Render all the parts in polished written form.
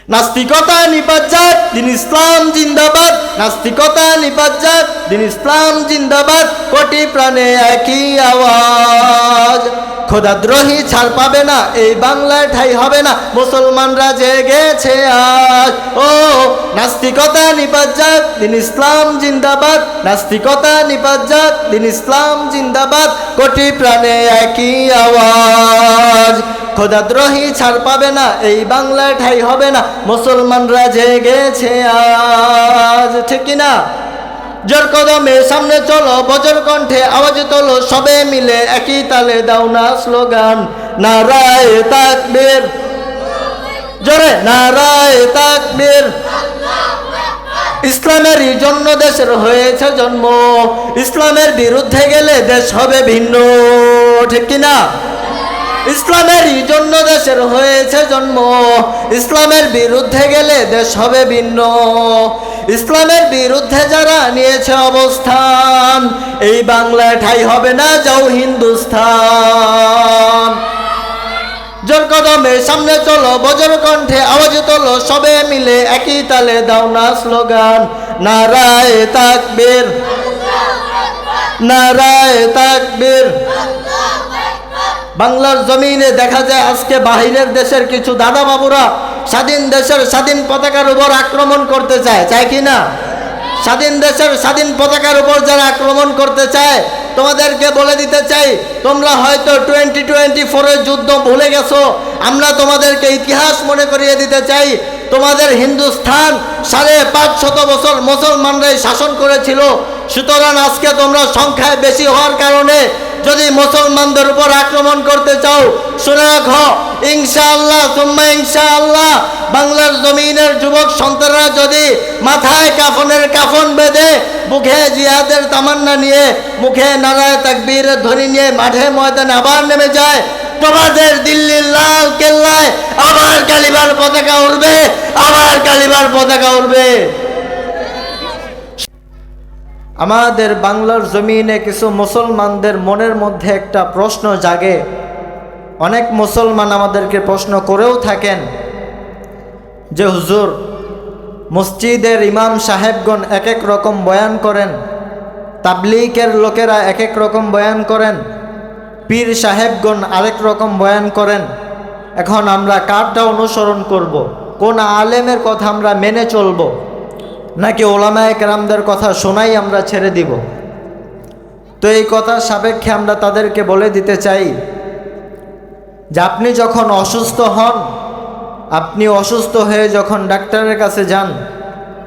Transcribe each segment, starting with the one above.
নাস্তিকতা নিপাত যাক, দিন ইসলাম জিন্দাবাদ। নাস্তিকতা নিপাত যাক, দিন ইসলাম জিন্দাবাদ। কোটি প্রাণে একই আওয়াজ। খোদাদ্রোহী ছাড় পাবে না, এই বাংলায় ঠাই হবে না। মুসলমানরা জেগেছে আজ। ও নাস্তিকতা নিপাত যাক, দিন ইসলাম জিন্দাবাদ। নাস্তিকতা নিপাত যাক, দিন ইসলাম জিন্দাবাদ। কোটি প্রাণে একই আওয়াজ। খোদাদ্রোহী ছাড় পাবে না, এই বাংলায় ঠাই হবে না। মুসলমানরা জেগেছে আজ। ঠিক কিনা? জোর কদমে সামনে চলো, বজ্র কণ্ঠে আওয়াজ তোলো, সবে মিলে একই তালে দাও না স্লোগান। নারায়ে তাকবীর, জোরে নারায়ে তাকবীর। ইসলামেরই জন্য দেশের হয়েছে জন্ম, ইসলামের বিরুদ্ধে গেলে দেশ হবে ভিন্ন। ঠিক কিনা? ইসলামেরই জন্য দেশের হয়েছে জন্ম, ইসলামের বিরুদ্ধে গেলে দেশ হবে ভিন্ন। ইসলামের বিরুদ্ধে যারা নিয়েছে অবস্থান, এই বাংলায় ঠাই হবে না, যাও হিন্দুস্তান। জোর কদমে সামনে চলো, বজ্র কণ্ঠে আওয়াজ তোলো, সবে মিলে একই তালে দাও না স্লোগান। নারায়ে তাকবীর, নারায়ে তাকবীর। বাংলার জমিনে দেখা যায় আজকে বাহিরের দেশের কিছু দাদা বাবুরা স্বাধীন দেশের স্বাধীন পতাকার উপর আক্রমণ করতে চায়, চায় কি না? স্বাধীন দেশের স্বাধীন পতাকার উপর যারা আক্রমণ করতে চায়, তোমাদেরকে বলে দিতে চাই, তোমরা হয়তো 2024-এর যুদ্ধ ভুলে গেছো। আমরা তোমাদেরকে ইতিহাস মনে করিয়ে দিতে চাই, তোমাদের হিন্দুস্থান 550 বছর মুসলমানরাই শাসন করেছিল। সুতরাং আজকে তোমরা সংখ্যায় বেশি হওয়ার কারণে যদি মুসলমানদের উপর আক্রমণ করতে চাও, শুনে রাখো, ইনশাআল্লাহ সুম্মা ইনশাআল্লাহ বাংলার জমিনের যুবক সন্তানরা যদি মাথায় কাফনের কাফন বেঁধে, মুখে জিহাদের তামান্না নিয়ে, মুখে নারায়ে তাকবীরের ধ্বনি নিয়ে মাঠে ময়দানে আবার নেমে যায়, তোমাদের দিল্লির লাল কেল্লায় আবার কালিমার পতাকা উড়বে, আবার কালিমার পতাকা উড়বে। আমাদের বাংলার জমিনে কিছু মুসলমানদের মনের মধ্যে একটা প্রশ্ন জাগে। অনেক মুসলমান আমাদেরকে প্রশ্ন করেও থাকেন যে হুজুর, মসজিদের ইমাম সাহেবগণ এক এক রকম বয়ান করেন, তাবলীগের লোকেরা এক এক রকম বয়ান করেন, পীর সাহেবগণ আরেক রকম বয়ান করেন। এখন আমরা কারটা অনুসরণ করব? কোন আলেমের কথা আমরা মেনে চলব, নাকি ওলামায়ে কেরামদের কথা শোনাই আমরা ছেড়ে দিব? তো এই কথার সাপেক্ষে আমরা তাদেরকে বলে দিতে চাই যে আপনি যখন অসুস্থ হন, আপনি অসুস্থ হয়ে যখন ডাক্তারের কাছে যান,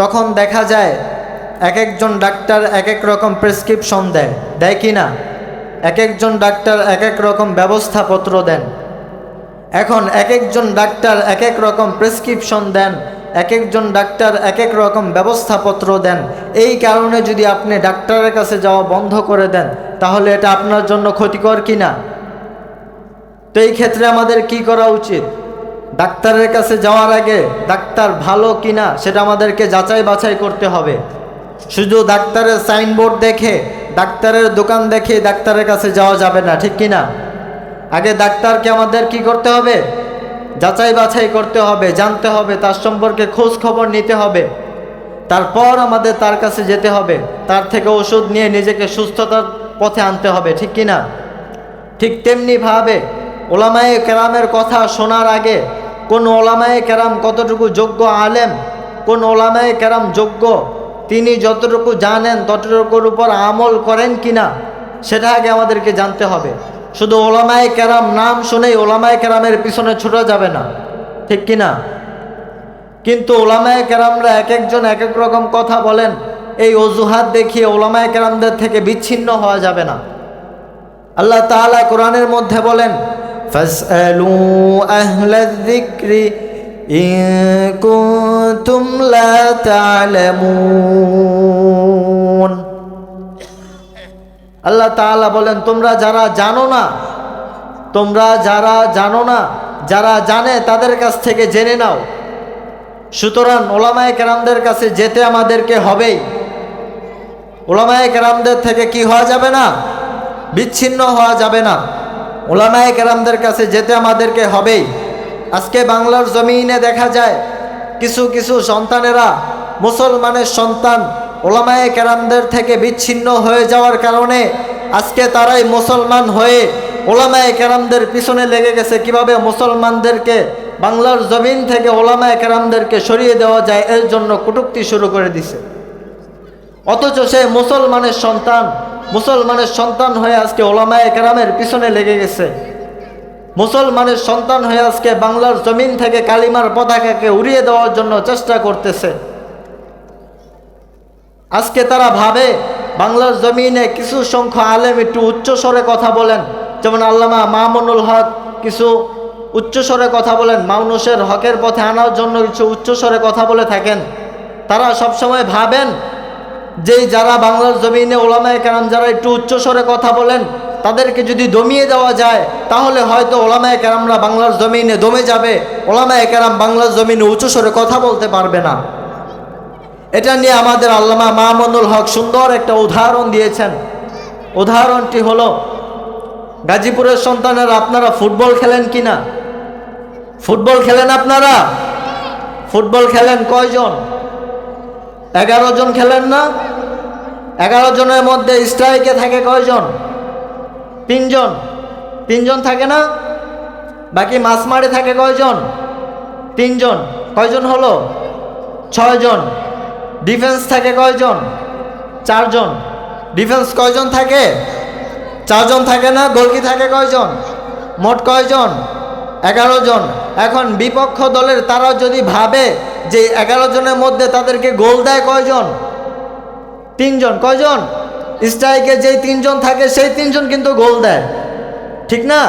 তখন দেখা যায় এক একজন ডাক্তার এক এক রকম প্রেসক্রিপশন দেয় কি না? এক একজন ডাক্তার এক এক রকম ব্যবস্থাপত্র দেন। এখন এক একজন ডাক্তার এক এক রকম প্রেসক্রিপশন দেন, এক একজন ডাক্তার এক এক রকম ব্যবস্থাপত্র দেন। এই কারণে যদি আপনি ডাক্তারের কাছে যাওয়া বন্ধ করে দেন, তাহলে এটা আপনার জন্য ক্ষতিকর কিনা? তো এই ক্ষেত্রে আমাদের কি করা উচিত? ডাক্তারের কাছে যাওয়ার আগে ডাক্তার ভালো কিনা সেটা আমাদেরকে যাচাই বাছাই করতে হবে। শুধু ডাক্তারের সাইনবোর্ড দেখে, ডাক্তারের দোকান দেখে ডাক্তারের কাছে যাওয়া যাবে না, ঠিক কিনা? আগে ডাক্তারকে আমাদের কি করতে হবে? যাচাই বাছাই করতে হবে, জানতে হবে, তার সম্পর্কে খোঁজ খবর নিতে হবে, তারপর আমাদের তার কাছে যেতে হবে, তার থেকে ওষুধ নিয়ে নিজেকে সুস্থতার পথে আনতে হবে, ঠিক কিনা? ঠিক তেমনিভাবে ওলামায়ে কেরামের কথা শোনার আগে কোন ওলামায়ে কেরাম কতটুকু যোগ্য আলেম, কোন ওলামায়ে কেরাম যোগ্য, তিনি যতটুকু জানেন ততটুকুর উপর আমল করেন কিনা, সেটা আগে আমাদেরকে জানতে হবে। শুধু ওলামায়ে কেরাম নাম শুনেই ওলামায়ে কেরামের পিছনে ছুটা যাবে না, ঠিক কিনা? কিন্তু ওলামায়ে কেরামরা এক একজন এক এক রকম কথা বলেন, এই অজুহাত দেখিয়ে ওলামায়ে কেরামদের থেকে বিচ্ছিন্ন হওয়া যাবে না। আল্লাহ তাআলা কোরআনের মধ্যে বলেন, ফাসআলু আহলায যিকরি ইন কুনতুম লা তা'লামুন। আল্লাহ তাআলা বলেন, তোমরা যারা জানো না, যারা জানে তাদের কাছ থেকে জেনে নাও। সুতরাং ওলামায়ে কেরামদের কাছে যেতে আমাদেরকে হবেই। ওলামায়ে কেরামদের থেকে কি হওয়া যাবে না? বিচ্ছিন্ন হওয়া যাবে না। ওলামায়ে কেরামদের কাছে যেতে আমাদেরকে হবেই। আজকে বাংলার জমিনে দেখা যায় কিছু কিছু সন্তানেরা, মুসলমানের সন্তান ওলামায়ে কেরামদের থেকে বিচ্ছিন্ন হয়ে যাওয়ার কারণে আজকে তারাই মুসলমান হয়ে ওলামায়ে কেরামদের পিছনে লেগে গেছে কিভাবে মুসলমানদেরকে বাংলার জমিন থেকে ওলামায়ে কেরামদেরকে সরিয়ে দেওয়া যায়, এর জন্য কটূক্তি শুরু করে দিছে। অথচ সে মুসলমানের সন্তান হয়ে আজকে ওলামায়ে কেরামের পিছনে লেগে গেছে। মুসলমানের সন্তান হয়ে আজকে বাংলার জমিন থেকে কালিমার পতাকাকে উড়িয়ে দেওয়ার জন্য চেষ্টা করতেছে। আজকে তারা ভাবে বাংলার জমিনে কিছু সংখ্যক আলেম একটু উচ্চস্বরে কথা বলেন, যেমন আল্লামা মামুনুল হক কিছু উচ্চস্বরে কথা বলেন, মানুষের হকের পথে আনার জন্য কিছু উচ্চস্বরে কথা বলে থাকেন। তারা সবসময় ভাবেন যে যারা বাংলার জমিনে ওলামায়ে কেরাম যারা একটু উচ্চস্বরে কথা বলেন তাদেরকে যদি দমিয়ে দেওয়া যায় তাহলে হয়তো ওলামায়ে কেরামরা বাংলার জমিনে দমে যাবে, ওলামায়ে কেরাম বাংলার জমিনে উচ্চস্বরে কথা বলতে পারবে না। এটা নিয়ে আমাদের আল্লামা মামুনুল হক সুন্দর একটা উদাহরণ দিয়েছেন। উদাহরণটি হলো, গাজীপুরের সন্তানেরা আপনারা ফুটবল খেলেন কি না? ফুটবল খেলেন আপনারা? ফুটবল খেলেন কয়জন? 11 জন খেলেন না? 11 জনের মধ্যে স্ট্রাইকে থাকে কয়জন? 3 জন। 3 জন থাকে না? বাকি মাঝমাঠে থাকে কয়জন? 3 জন। কয়জন হলো? 6 জন। ডিফেন্স থাকে কয়জন? 4 জন। ডিফেন্স কয়জন থাকে? 4 জন থাকে না? গোলকি থাকে কয়জন? মোট কয়জন? 11 জন। এখন বিপক্ষ দলের তারা যদি ভাবে যে 11 জনের মধ্যে তাদেরকে গোল দেয় কয়জন? 3 জন। কয়জন? স্ট্রাইকে যেই 3 জন থাকে সেই 3 জন কিন্তু গোল দেয়, ঠিক না?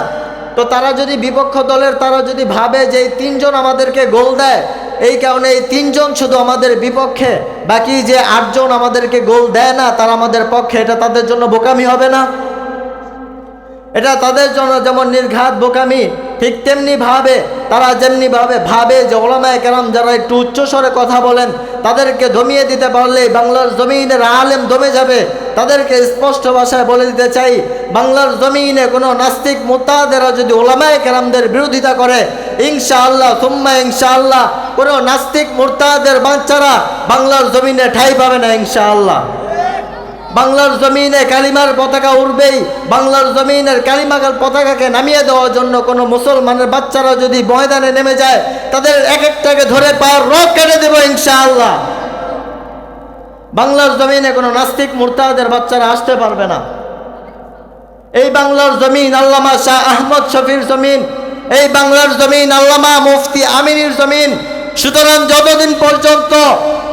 তো তারা যদি বিপক্ষ দলের তারা যদি ভাবে যে এই 3 জন আমাদেরকে গোল দেয়, এই কারণে এই 3 জন শুধু আমাদের বিপক্ষে, বাকি যে 8 জন আমাদেরকে গোল দেয় না তারা আমাদের পক্ষে, এটা তাদের জন্য বোকামি হবে না? এটা তাদের জন্য যেমন নির্ঘাত বোকামি, ঠিক তেমনি তারা যেমনি ভাবে যে ওলামায়ে কেরাম যারা একটু উচ্চস্বরে কথা বলেন তাদেরকে দমিয়ে দিতে পারলে বাংলার জমিনের আলেম দমে যাবে। তাদেরকে স্পষ্ট ভাষায় বলে দিতে চাই, বাংলার জমিনে কোনো নাস্তিক মুরতাদেরা যদি ওলামায়ে কেরামদের বিরোধিতা করে, ইনশাআল্লাহ সুম্মা ইনশাআল্লাহ কোনো নাস্তিক মুরতাদের বাচ্চারা বাংলার জমিনে ঠাঁই পাবে না ইনশাআল্লাহ। বাংলার জমিনে কালিমার পতাকা উড়বেই। বাংলার জমিনের কালিমার পতাকাকে নামিয়ে দেওয়ার জন্য কোনো মুসলমানের বাচ্চারা যদি ময়দানে নেমে যায় তাদের এক একটাকে ধরে পায়ের রক কেটে দেব ইনশাআল্লাহ। বাংলার জমিনে কোনো নাস্তিক মুরতাদের বাচ্চারা আসতে পারবে না। এই বাংলার জমিন আল্লামা শাহ আহমদ শফির জমিন, এই বাংলার জমিন আল্লামা মুফতি আমিনীর জমিন। সুতরাং যতদিন পর্যন্ত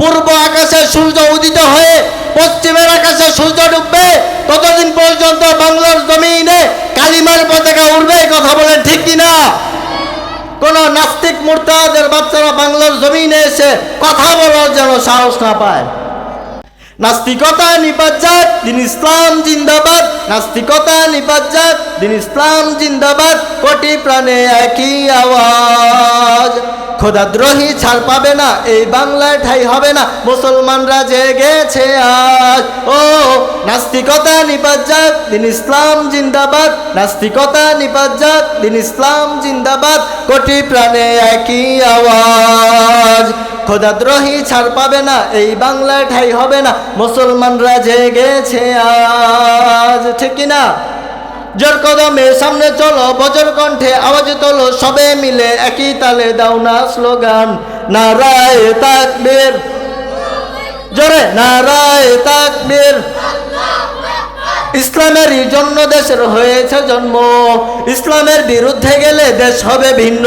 পূর্ব আকাশে সূর্য উদিত হয়ে পশ্চিমের আকাশে সূর্য ডুববে ততদিন পর্যন্ত বাংলার জমিনে কালিমার পতাকা উড়বে। কথা বলেন ঠিক কিনা? কোন নাস্তিক মুরতাদের বাচ্চারা বাংলার জমিনে এসে কথা বলার যেন সাহস না পায়। নাস্তিকতা নিপাত যাক, দিন ইসলাম জিন্দাবাদ। নাস্তিকতা নিপাত যাক, দিন ইসলাম জিন্দাবাদ। কোটি প্রাণে একই আওয়াজ। খোদাদ্রোহী ছাড় পাবে না, এই বাংলায় ঠাঁই হবে না। মুসলমানরা জেগেছে আজ। ও নাস্তিকতা নিপাত যাক, দিন ইসলাম জিন্দাবাদ। নাস্তিকতা নিপাত যাক, দিন ইসলাম জিন্দাবাদ। কোটি প্রাণে একই আওয়াজ। খোদাদ্রোহী ছাড় পাবে না, এই বাংলায় ঠাঁই হবে না। মুসলমানরা জেগেছে আজ। ঠিক কিনা? জোর কদমে সামনে চলো, বজ্র কণ্ঠে আওয়াজ তোলো, সবে মিলে একই তালে দাও না স্লোগান। নারায়ে তাকবীর, জোরে নারায়ে তাকবীর। ইসলামেরই জন্য দেশের হয়েছে জন্ম, ইসলামের বিরুদ্ধে গেলে দেশ হবে ভিন্ন।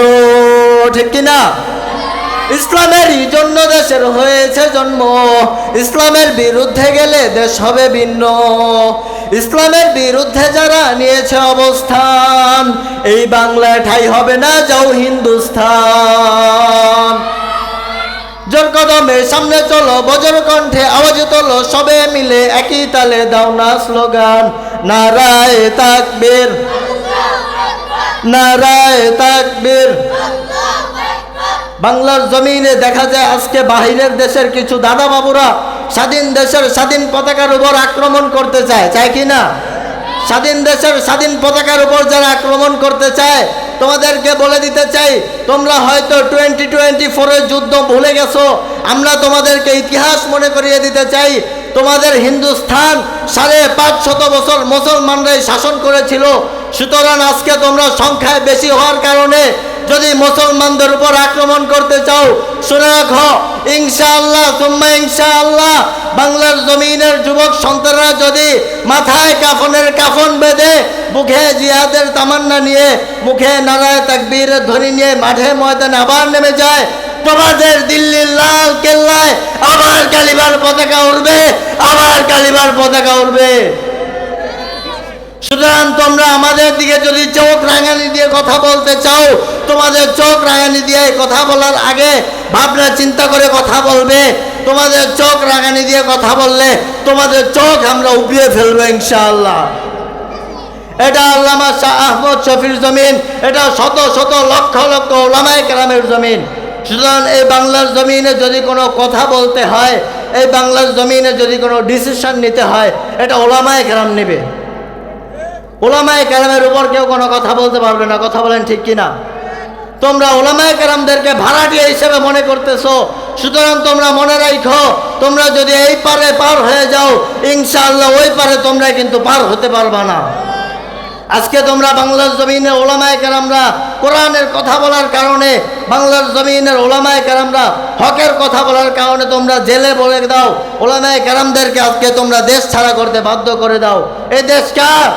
ঠিক কিনা? ইসলামেরই জন্য দেশের হয়েছে জন্ম, ইসলামের বিরুদ্ধে গেলে দেশ হবে ভিন্ন। ইসলামের বিরুদ্ধে যারা নিয়েছে অবস্থান, এই বাংলায় ঠাঁই হবে না, যাও হিন্দুস্তান। জোর কদমে সামনে চলো, বজ্র কণ্ঠে আওয়াজ তোলো, সবে মিলে একই তালে দাও না স্লোগান। নারায়ে তাকবীর, নারায়ে তাকবীর। বাংলার জমিনে দেখা যায় আজকে বাহিরের দেশের কিছু দাদা বাবুরা স্বাধীন দেশের স্বাধীন পতাকার উপর আক্রমণ করতে চায়, চায় কি না? স্বাধীন দেশের স্বাধীন পতাকার উপর যারা আক্রমণ করতে চায় তোমাদেরকে বলে দিতে চাই, তোমরা হয়তো 2024-এর যুদ্ধ ভুলে গেছো। আমরা তোমাদেরকে ইতিহাস মনে করিয়ে দিতে চাই, তোমাদের হিন্দুস্তান 550 বছর মুসলমানরাই শাসন করেছিল। সুতরাং আজকে তোমরা সংখ্যায় বেশি হওয়ার কারণে যদি মুসলমানদের উপর আক্রমণ করতে চাও, শুনে রাখো, ইনশাআল্লাহ সুম্মা ইনশাআল্লাহ বাংলার জমিনের যুবক সন্তানরা যদি মাথায় কাফনের কাফন বেঁধে, মুখে জিহাদের তামান্না নিয়ে, মুখে নারায়ে তাকবীরের ধ্বনি নিয়ে মাঠে ময়দানে আবার নেমে যায়, তোমাদের দিল্লির লাল কেল্লায় আবার কালিমার পতাকা উড়বে, আবার কালিমার পতাকা উড়বে। সুতরাং তোমরা আমাদের দিকে যদি চোখ রাঙানি দিয়ে কথা বলতে চাও, তোমাদের চোখ রাঙানি দিয়ে কথা বলার আগে ভাবনা চিন্তা করে কথা বলবে। তোমাদের চোখ রাঙানি দিয়ে কথা বললে তোমাদের চোখ আমরা উবিয়ে ফেলবো ইনশাআল্লাহ। এটা আল্লামা শাহ আহমদ শফির জমিন, এটা শত শত লক্ষ লক্ষ উলামায়ে কেরামের জমিন। সুতরাং এই বাংলার জমিনে যদি কোনো কথা বলতে হয়, এই বাংলার জমিনে যদি কোনো ডিসিশন নিতে হয়, এটা উলামায়ে কেরাম নেবে। উলামায়ে কেরামের উপর কেউ কোনো কথা বলতে পারবে না। কথা বলেন ঠিক কিনা? তোমরা উলামায়ে কেরামদেরকে ভাড়াটিয়া হিসেবে মনে করতেছো। সুতরাং তোমরা মনে রাখো, তোমরা যদি এই পারে পার হয়ে যাও, ইনশাআল্লাহ ওই পারে তোমরা কিন্তু পার হতে পারবা না। আজকে তোমরা বাংলার জমিনে উলামায়ে কেরামরা কোরআনের কথা বলার কারণে, বাংলার জমিনের উলামায়ে কেরামরা হকের কথা বলার কারণে তোমরা জেলে বলে দাও। উলামায়ে কেরামদেরকে আজকে তোমরা দেশ ছাড়া করতে বাধ্য করে দাও। এই দেশ কার?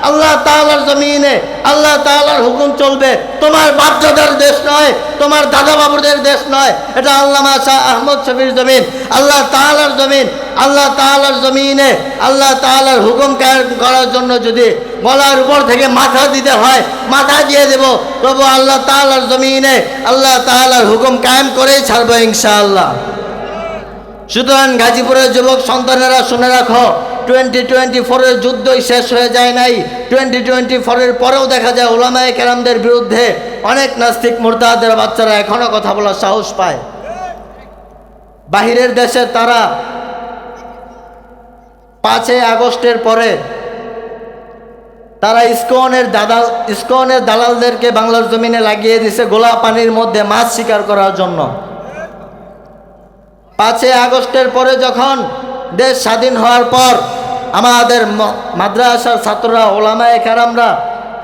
আল্লাহ তাআলার জমিনে আল্লাহ তাআলার হুকুম চলবে। তোমার বাপদাদার দেশ নয়, তোমার দাদা বাবুদের দেশ নয়, এটা আল্লামা শাহ আহমদ শফির জমিন, আল্লাহ তাআলার জমিন। আল্লাহ তাআলার জমিনে আল্লাহ তাআলার হুকুম কায়েম করার জন্য যদি গলার উপর থেকে মাথা দিতে হয়, মাথা দিয়ে দেব, তবু আল্লাহ তাআলার জমিনে আল্লাহ তাআলার হুকুম কায়েম করেই ছাড়বো ইনশাআল্লাহ। সুতরাং গাজীপুরের যুবক সন্তানেরা শুনে রাখো, 2024-এর যুদ্ধই শেষ হয়ে যায় নাই। 2024-এর পরেও দেখা যায় উলামায়ে কেরামদের বিরুদ্ধে অনেক নাস্তিক মুরতাদের বাচ্চারা এখনো কথা বলার সাহস পায়। বাহিরের দেশের তারা 5 আগস্টের পরে তারা ইসকনের দালালদেরকে বাংলার জমিনে লাগিয়ে দিছে গোলা পানির মধ্যে মাছ শিকার করার জন্য। 5 আগস্টের পরে যখন দেশ স্বাধীন হওয়ার পর আমাদের মাদ্রাসার ছাত্ররা,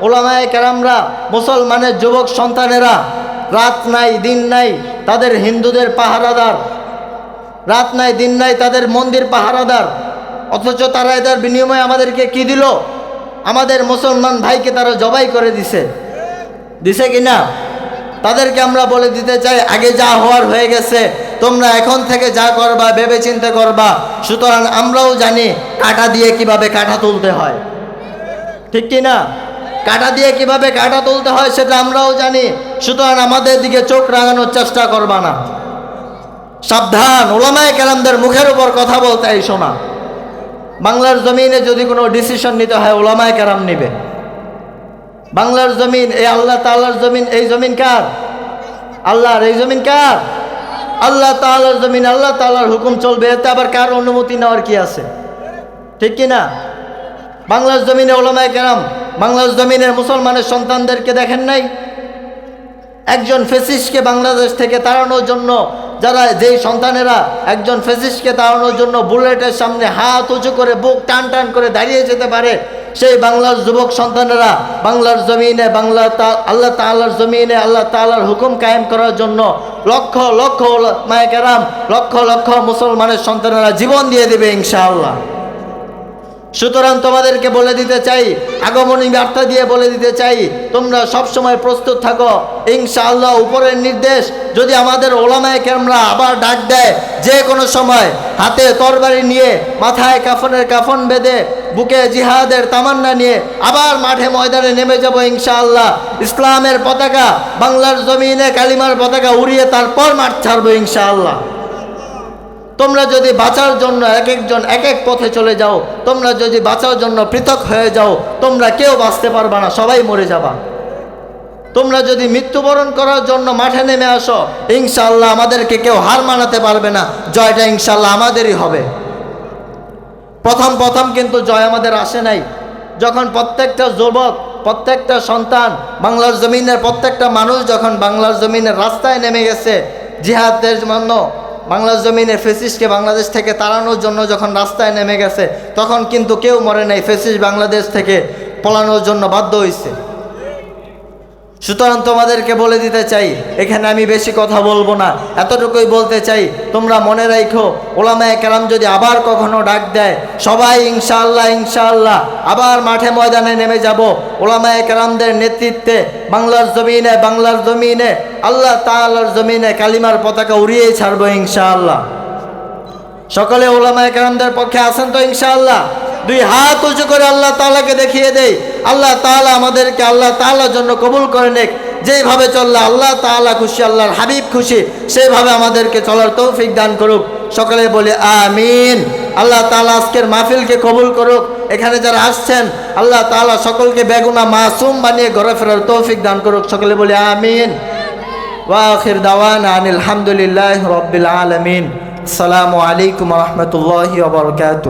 ওলামায়ে কেরামরা, মুসলমানের যুবক সন্তানেরা রাত নাই দিন নাই তাদের হিন্দুদের পাহারাদার, রাত নাই দিন নাই তাদের মন্দির পাহারাদার। অথচ তারা এদের বিনিময়ে আমাদেরকে কি দিল? আমাদের মুসলমান ভাইকে তারা জবাই করে দিছে কিনা? তাদেরকে আমরা বলে দিতে চাই, আগে যা হওয়ার হয়ে গেছে, তোমরা এখন থেকে যা করবা ভেবে চিন্তে করবা। সুতরাং আমরাও জানি কাঁটা দিয়ে কিভাবে কাঁটা তুলতে হয়, ঠিক কিনা? কাঁটা দিয়ে কিভাবে কাঁটা তুলতে হয় সেটা আমরাও জানি। সুতরাং আমাদের দিকে চোখ রাঙানোর চেষ্টা করবা না। সাবধান, উলামায়ে কেরামদের মুখের উপর কথা বলতে আইসো না। বাংলার জমিনে যদি কোনো ডিসিশন নিতে হয় উলামায়ে কেরাম নেবে। বাংলার জমিন এই আল্লাহ তাআলার জমিন। এই জমিন কার? আল্লাহর। এই জমিন কার? আল্লাহ তাআলার জমিন। আল্লাহ তাআলার হুকুম চলবে, এতে আবার কার অনুমতি নেওয়ার কি আছে? ঠিক কিনা? বাংলার জমিনে উলামায়ে কেরাম, বাংলার জমিনের মুসলমানের সন্তানদেরকে দেখেন নাই? একজন ফ্যাসিস্টকে বাংলাদেশ থেকে তাড়ানোর জন্য যেই সন্তানেরা একজন ফ্যাসিস্টকে তাড়ানোর জন্য বুলেটের সামনে হাত উঁচু করে বুক টান টান করে দাঁড়িয়ে যেতে পারে, সেই বাংলার যুবক সন্তানেরা বাংলার জমিনে আল্লাহ তাআলার জমিনে আল্লাহ তাআলার হুকুম কায়েম করার জন্য লক্ষ লক্ষ উলামায়ে কেরাম, লক্ষ লক্ষ মুসলমানের সন্তানেরা জীবন দিয়ে দেবে ইনশাআল্লাহ। সুতরাং তোমাদেরকে বলে দিতে চাই, আগমনী বার্তা দিয়ে বলে দিতে চাই, তোমরা সব সময় প্রস্তুত থাকো ইনশাআল্লাহ। উপরের নির্দেশ যদি আমাদের ওলামায়ে কেরামরা আবার ডাক দেয়, যে কোনো সময় হাতে তরবারি নিয়ে, মাথায় কাফনের কাফন বেঁধে, বুকে জিহাদের তামান্না নিয়ে আবার মাঠে ময়দানে নেমে যাব ইনশাআল্লাহ। ইসলামের পতাকা, বাংলার জমিনে কালিমার পতাকা উড়িয়ে তারপর মাঠ ছাড়বো ইনশাআল্লাহ। তোমরা যদি বাঁচার জন্য এক একজন এক এক পথে চলে যাও, তোমরা যদি বাঁচার জন্য পৃথক হয়ে যাও, তোমরা কেউ বাঁচতে পারবা না, সবাই মরে যাবা। তোমরা যদি মৃত্যুবরণ করার জন্য মাঠে নেমে আসো, ইনশাআল্লাহ আমাদেরকে কেউ হার মানাতে পারবে না, জয়টা ইনশাআল্লাহ আমাদেরই হবে। প্রথম কিন্তু জয় আমাদের আসে নাই। যখন প্রত্যেকটা যুবক প্রত্যেকটা সন্তান, বাংলার জমিনের প্রত্যেকটা মানুষ যখন বাংলার জমিনের রাস্তায় নেমে গেছে জিহাদের জন্য, বাংলার জমিনে ফেসিস্টকে বাংলাদেশ থেকে তাড়ানোর জন্য যখন রাস্তায় নেমে গেছে, তখন কিন্তু কেউ মরে নাই, ফেসিস্ট বাংলাদেশ থেকে পলানোর জন্য বাধ্য হয়েছে। সুতরাং তোমাদেরকে বলে দিতে চাই, এখানে আমি বেশি কথা বলবো না, এতটুকুই বলতে চাই, তোমরা মনে রাখো ওলামায়ে কেরাম যদি আবার কখনো ডাক দেয়, সবাই ইনশাআল্লাহ ইনশাআল্লাহ আবার মাঠে ময়দানে নেমে যাব। ওলামায়ে কেরামদের নেতৃত্বে বাংলার জমিনে আল্লাহ তাআলার জমিনে কালিমার পতাকা উড়িয়েই ছাড়বো ইনশাআল্লাহ। সকলে ওলামায়ে কেরামদের পক্ষে আছেন তো ইনশাআল্লাহ? দুই হাত উঁচু করে আল্লাহ তাআলাকে দেখিয়ে দেই, আল্লাহ তাআলা আমাদেরকে আল্লাহ তাআলার জন্য কবুল করে নেক। যেইভাবে চললে আল্লাহ তাআলা খুশি, আল্লাহর হাবিব খুশি, সেইভাবে আমাদেরকে চলার তৌফিক দান করুক। সকলে বলে আমিন। আল্লাহ তাআলা আজকের মাহফিলকে কবুল করুক। এখানে যারা আসছেন আল্লাহ তাআলা সকলকে বেগুনাহ মাসুম বানিয়ে ঘরে ফেরার তৌফিক দান করুক। সকলে বলে আমিন। ওয়া আখির দাওয়ানা আনিল হামদুলিল্লাহি রাব্বিল আলামিন। আসসালামু আলাইকুম ওয়া রাহমাতুল্লাহি ওয়া বারাকাতুহু।